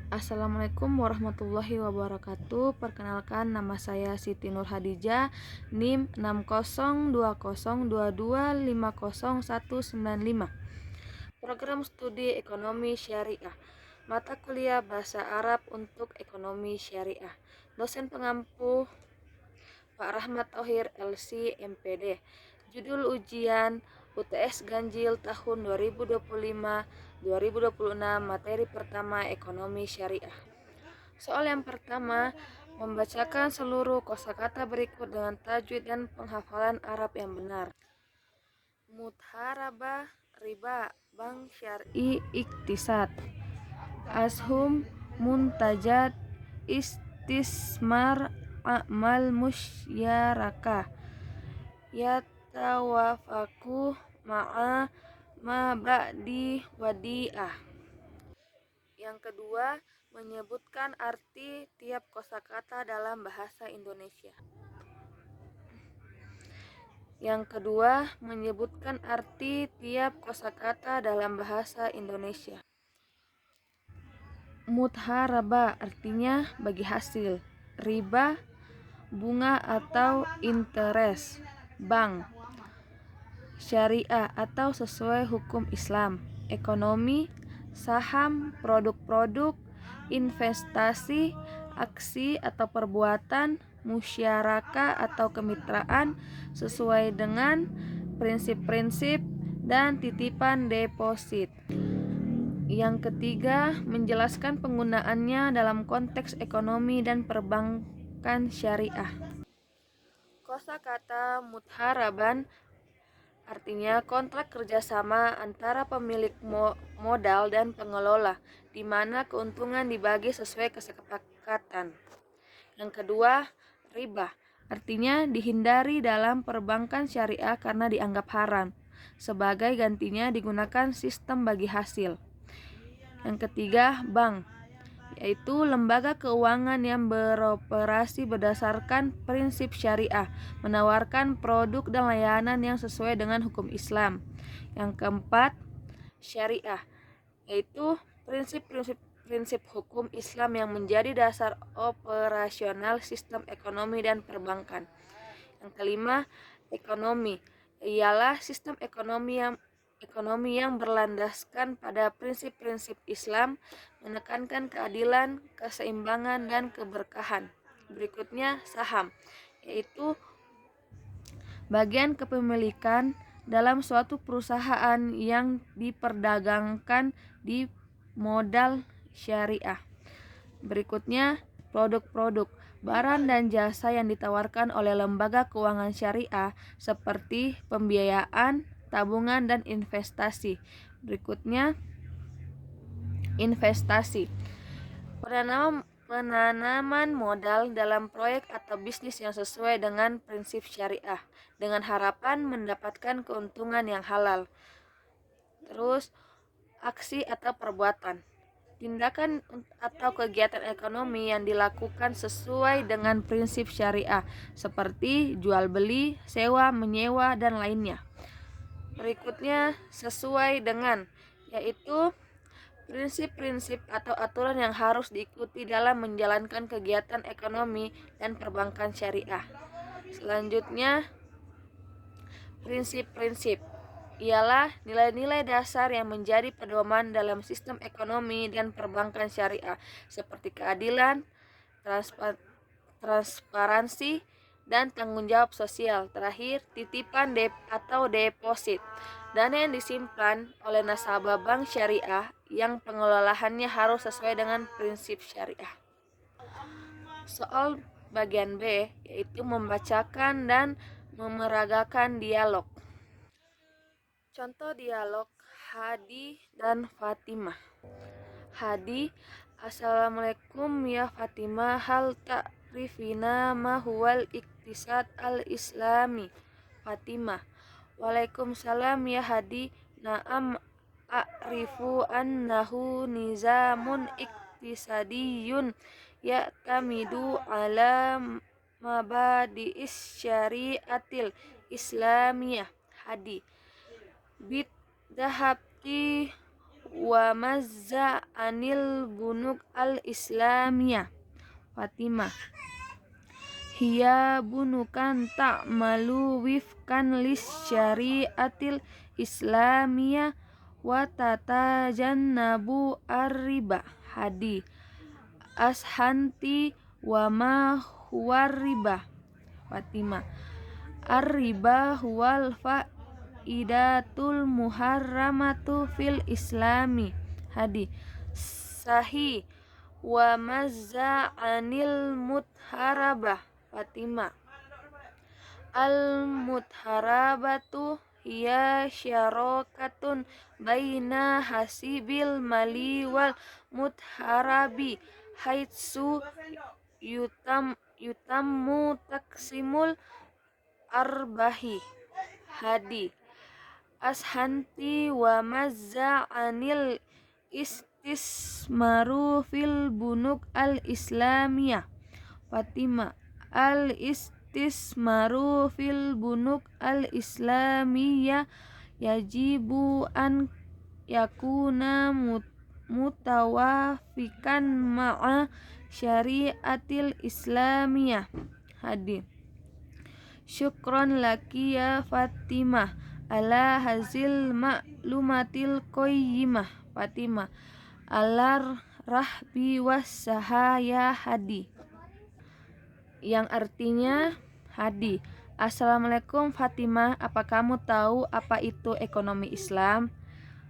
Assalamualaikum warahmatullahi wabarakatuh. Perkenalkan, nama saya Siti Nur Hadijah, NIM 602022505195. Program Studi Ekonomi Syariah. Mata kuliah Bahasa Arab untuk Ekonomi Syariah. Dosen pengampu Pak Rahmat Thohir LC MPD. Judul ujian UTS Ganjil tahun 2025-2026, materi pertama Ekonomi Syariah. Soal yang pertama, membacakan seluruh kosakata berikut dengan tajwid dan penghafalan Arab yang benar. Mudharabah, riba, bank syar'i, iktisad. Ashum, muntajat, istismar, amal musyarakah. Yatawafaku ma'a ma ba'di wadi'ah. Yang kedua, menyebutkan arti tiap kosakata dalam bahasa Indonesia. Yang kedua, menyebutkan arti tiap kosakata dalam bahasa Indonesia. Mudharaba artinya bagi hasil. Riba, bunga atau interest. Bank, syariah atau sesuai hukum Islam. Ekonomi, saham, produk-produk, investasi, aksi atau perbuatan, musyarakah atau kemitraan sesuai dengan prinsip-prinsip dan titipan deposit. Yang ketiga, menjelaskan penggunaannya dalam konteks ekonomi dan perbankan syariah. Kosakata mudharaban artinya kontrak kerjasama antara pemilik modal dan pengelola, di mana keuntungan dibagi sesuai kesepakatan. Yang kedua, riba artinya dihindari dalam perbankan syariah karena dianggap haram. Sebagai gantinya digunakan sistem bagi hasil. Yang ketiga, bank, yaitu lembaga keuangan yang beroperasi berdasarkan prinsip syariah, menawarkan produk dan layanan yang sesuai dengan hukum Islam. Yang keempat, syariah, yaitu prinsip hukum Islam yang menjadi dasar operasional sistem ekonomi dan perbankan. Yang kelima, ekonomi, ialah sistem ekonomi yang berlandaskan pada prinsip-prinsip Islam, menekankan keadilan, keseimbangan, dan keberkahan. Berikutnya, saham, yaitu bagian kepemilikan dalam suatu perusahaan yang diperdagangkan di modal syariah. Berikutnya, produk-produk, barang dan jasa yang ditawarkan oleh lembaga keuangan syariah seperti pembiayaan, tabungan, dan investasi. Berikutnya, investasi, penanaman modal dalam proyek atau bisnis yang sesuai dengan prinsip syariah dengan harapan mendapatkan keuntungan yang halal. Terus, aksi atau perbuatan, tindakan atau kegiatan ekonomi yang dilakukan sesuai dengan prinsip syariah seperti jual beli, sewa, menyewa, dan lainnya. Berikutnya, sesuai dengan, yaitu prinsip-prinsip atau aturan yang harus diikuti dalam menjalankan kegiatan ekonomi dan perbankan syariah. Selanjutnya, prinsip-prinsip ialah nilai-nilai dasar yang menjadi pedoman dalam sistem ekonomi dan perbankan syariah seperti keadilan, transparansi, dan tanggung jawab sosial. Terakhir, titipan atau deposit, dana yang disimpan oleh nasabah bank syariah yang pengelolaannya harus sesuai dengan prinsip syariah. Soal bagian B, yaitu membacakan dan memeragakan dialog. Contoh dialog Hadi dan Fatimah. Hadi, Assalamualaikum ya Fatimah, hal ta'rifina ma huwal iktisad al-islami. Fatimah, Waalaikumsalam ya Hadi, na'am a'rifu annahu nizamun iktisadiyun ya'tamidu ala mabadi'is syari'atil islamiyah. Hadi, bid dahabti wa mazza anil bunuk al-islamiyah. Fatimah, hiya bunukan ta'malu wifkan lis syariatil islamiyah wa tatajannabu ar-riba. Hadi, ashanti wa ma huwa riba. Fatimah, ar-riba huwal faidatul muharramatu fil islami. Hadi, sahih wa mazza anil mutharabah. Fatimah, al mutharabatu hiya syarakatun baina hasibil mali wal mutharabi haitsu yutammu taksimul arbahi. Hadi, ashanti wa mazza anil istismaru fil bunuk al-islamiyah. Fatimah, al istismaru fil bunuk al-islamiyah yajibu an yakuna mutawafikan ma'a syariatil islamiyah. Hadi, syukron laki ya Fatimah ala hazil ma'lumatil qayyimah. Fatimah, alar rahbi wassahaya. Hadi, yang artinya, Hadi, Assalamualaikum Fatimah, apa kamu tahu apa itu ekonomi Islam?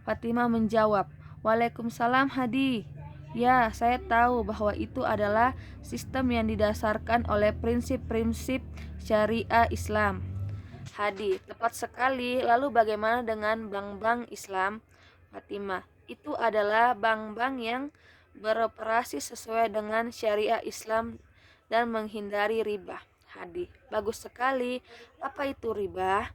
Fatimah menjawab, Waalaikumsalam Hadi. Ya, saya tahu bahwa itu adalah sistem yang didasarkan oleh prinsip-prinsip syariah Islam. Hadi, tepat sekali. Lalu bagaimana dengan bank-bank Islam? Fatimah, itu adalah bank-bank yang beroperasi sesuai dengan syariah Islam dan menghindari riba. Hadi, bagus sekali. Apa itu riba?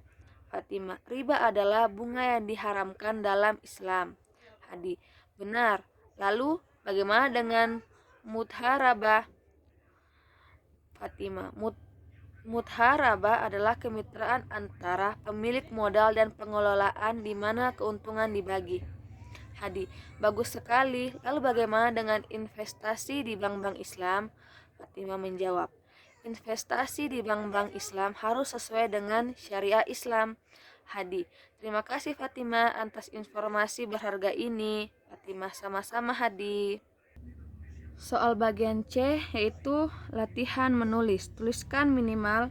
Fatimah, riba adalah bunga yang diharamkan dalam Islam. Hadi, benar. Lalu bagaimana dengan mudharabah? Fatimah, mudharabah adalah kemitraan antara pemilik modal dan pengelolaan di mana keuntungan dibagi. Hadi, bagus sekali. Lalu bagaimana dengan investasi di bank-bank Islam? Fatimah menjawab, investasi di bank-bank Islam harus sesuai dengan syariah Islam. Hadi, terima kasih Fatimah atas informasi berharga ini. Fatimah, sama-sama Hadi. Soal bagian C yaitu latihan menulis. Tuliskan minimal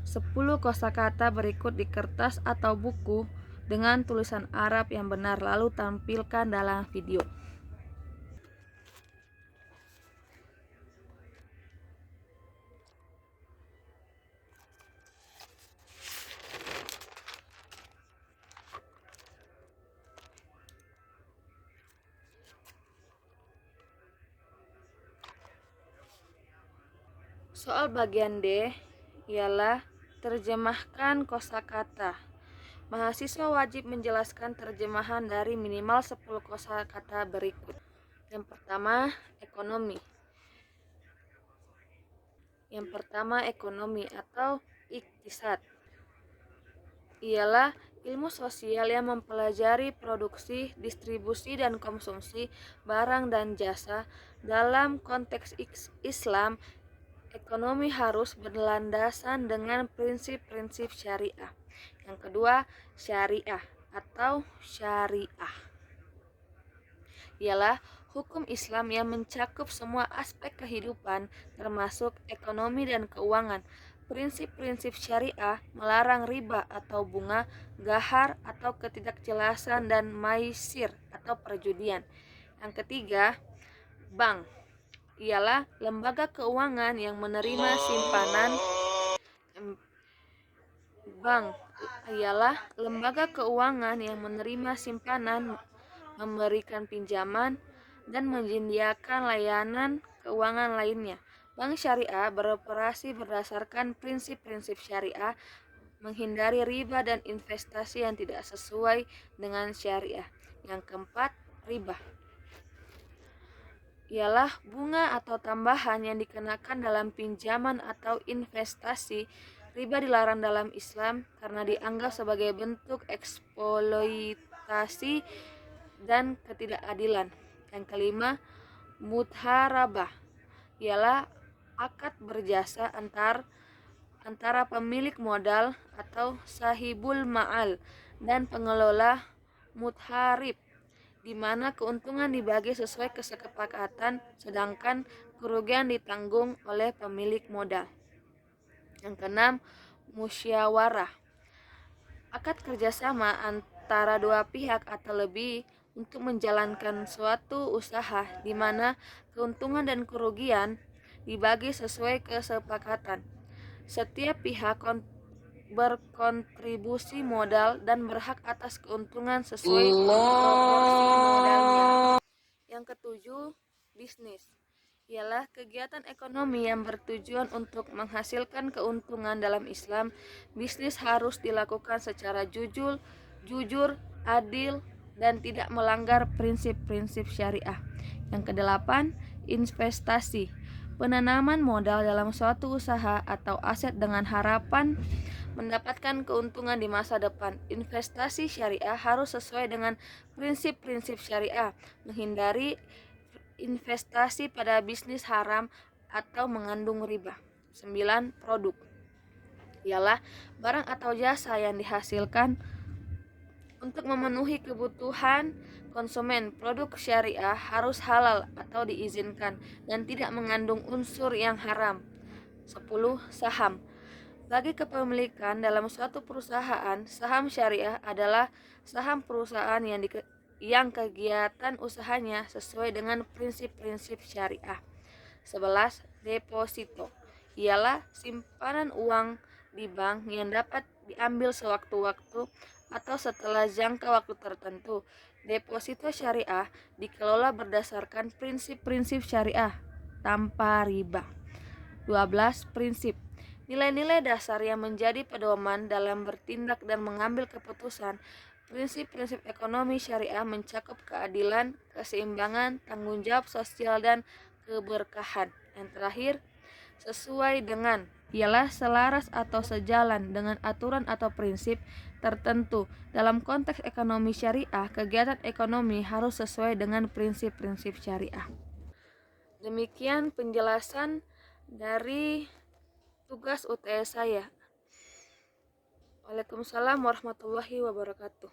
10 kosakata berikut di kertas atau buku dengan tulisan Arab yang benar, lalu tampilkan dalam video. Soal bagian D ialah terjemahkan kosakata. Mahasiswa wajib menjelaskan terjemahan dari minimal 10 kosakata berikut. Yang pertama, ekonomi. Yang pertama, ekonomi atau iktisad ialah ilmu sosial yang mempelajari produksi, distribusi, dan konsumsi barang dan jasa. Dalam konteks Islam, ekonomi harus berlandasan dengan prinsip-prinsip syariah. Yang kedua, syariah atau syariah ialah hukum Islam yang mencakup semua aspek kehidupan termasuk ekonomi dan keuangan. Prinsip-prinsip syariah melarang riba atau bunga, gahar atau ketidakjelasan, dan maisir atau perjudian. Yang ketiga, bank ialah lembaga keuangan yang menerima simpanan. Bank ialah lembaga keuangan yang menerima simpanan, memberikan pinjaman, dan menyediakan layanan keuangan lainnya. Bank syariah beroperasi berdasarkan prinsip-prinsip syariah, menghindari riba dan investasi yang tidak sesuai dengan syariah. Yang keempat, riba ialah bunga atau tambahan yang dikenakan dalam pinjaman atau investasi. Riba dilarang dalam Islam karena dianggap sebagai bentuk eksploitasi dan ketidakadilan. Yang kelima, mudharabah ialah akad berjasa antara pemilik modal atau sahibul ma'al dan pengelola mudharib, di mana keuntungan dibagi sesuai kesepakatan sedangkan kerugian ditanggung oleh pemilik modal. Yang keenam, musyawarah, akad kerjasama antara dua pihak atau lebih untuk menjalankan suatu usaha di mana keuntungan dan kerugian dibagi sesuai kesepakatan. Setiap pihak berkontribusi modal dan berhak atas keuntungan sesuai proporsi modalnya. Yang ketujuh, bisnis ialah kegiatan ekonomi yang bertujuan untuk menghasilkan keuntungan. Dalam Islam, bisnis harus dilakukan secara jujur, adil, dan tidak melanggar prinsip-prinsip syariah. Yang kedelapan, investasi, penanaman modal dalam suatu usaha atau aset dengan harapan mendapatkan keuntungan di masa depan. Investasi syariah harus sesuai dengan prinsip-prinsip syariah, menghindari investasi pada bisnis haram atau mengandung riba. 9. Produk ialah barang atau jasa yang dihasilkan untuk memenuhi kebutuhan konsumen. Produk syariah harus halal atau diizinkan dan tidak mengandung unsur yang haram. 10. Saham. Bagi kepemilikan dalam suatu perusahaan, saham syariah adalah saham perusahaan yang kegiatan usahanya sesuai dengan prinsip-prinsip syariah. 11. Deposito ialah simpanan uang di bank yang dapat diambil sewaktu-waktu atau setelah jangka waktu tertentu. Deposito syariah dikelola berdasarkan prinsip-prinsip syariah tanpa riba. 12. Prinsip, nilai-nilai dasar yang menjadi pedoman dalam bertindak dan mengambil keputusan. Prinsip-prinsip ekonomi syariah mencakup keadilan, keseimbangan, tanggung jawab sosial, dan keberkahan. Yang terakhir, sesuai dengan ialah selaras atau sejalan dengan aturan atau prinsip tertentu. Dalam konteks ekonomi syariah, kegiatan ekonomi harus sesuai dengan prinsip-prinsip syariah. Demikian penjelasan dari tugas UTS saya. Waalaikumsalam warahmatullahi wabarakatuh.